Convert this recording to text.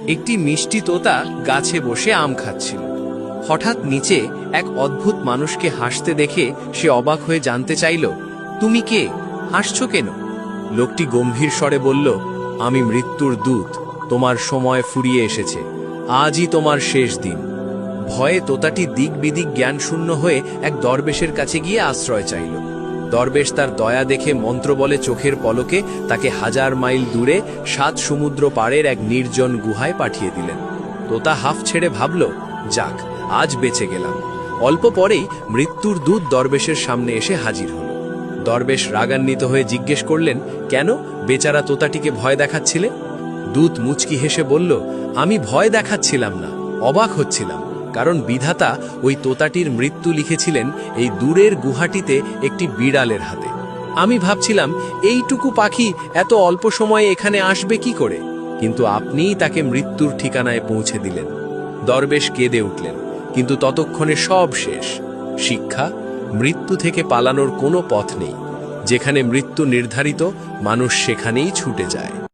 একটি মিষ্টি তোতা গাছে বসে আম খাচ্ছিল। হঠাৎ নিচে এক অদ্ভুত মানুষকে হাসতে দেখে সে অবাক হয়ে জানতে চাইল, তুমি কে, হাসছো কেন? লোকটি গম্ভীর স্বরে বলল, আমি মৃত্যুর দূত, তোমার সময় ফুরিয়ে এসেছে, আজই তোমার শেষ দিন। ভয়ে তোতাটি দিক বিদিক জ্ঞানশূন্য হয়ে এক দরবেশের কাছে গিয়ে আশ্রয় চাইল। দরবেশ তার দয়া দেখে মন্ত্র বলে চোখের পলকে তাকে 1000 মাইল দূরে 7 সমুদ্র পাড়ের এক নির্জন গুহায় পাঠিয়ে দিলেন। তোতা হাফ ছেড়ে ভাবল, যাক, আজ বেঁচে গেলাম। অল্প পরেই মৃত্যুর দূত দরবেশের সামনে এসে হাজির হল। দরবেশ রাগান্বিত হয়ে জিজ্ঞেস করলেন, কেন বেচারা তোতাটিকে ভয় দেখাচ্ছিলে? দূত মুচকি হেসে বলল, আমি ভয় দেখাচ্ছিলাম না, অবাক হচ্ছিলাম, কারণ বিধাতা ওই তোতাটির মৃত্যু লিখেছিলেন এই দূরের গুহাটিতে একটি বিড়ালের হাতে। আমি ভাবছিলাম এইটুকু পাখি এত অল্প সময়ে এখানে আসবে কি করে, কিন্তু আপনিই তাকে মৃত্যুর ঠিকানায় পৌঁছে দিলেন। দরবেশ কেঁদে উঠলেন, কিন্তু ততক্ষণে সব শেষ। শিক্ষা, মৃত্যু থেকে পালানোর কোনো পথ নেই। যেখানে মৃত্যু নির্ধারিত, মানুষ সেখানেই ছুটে যায়।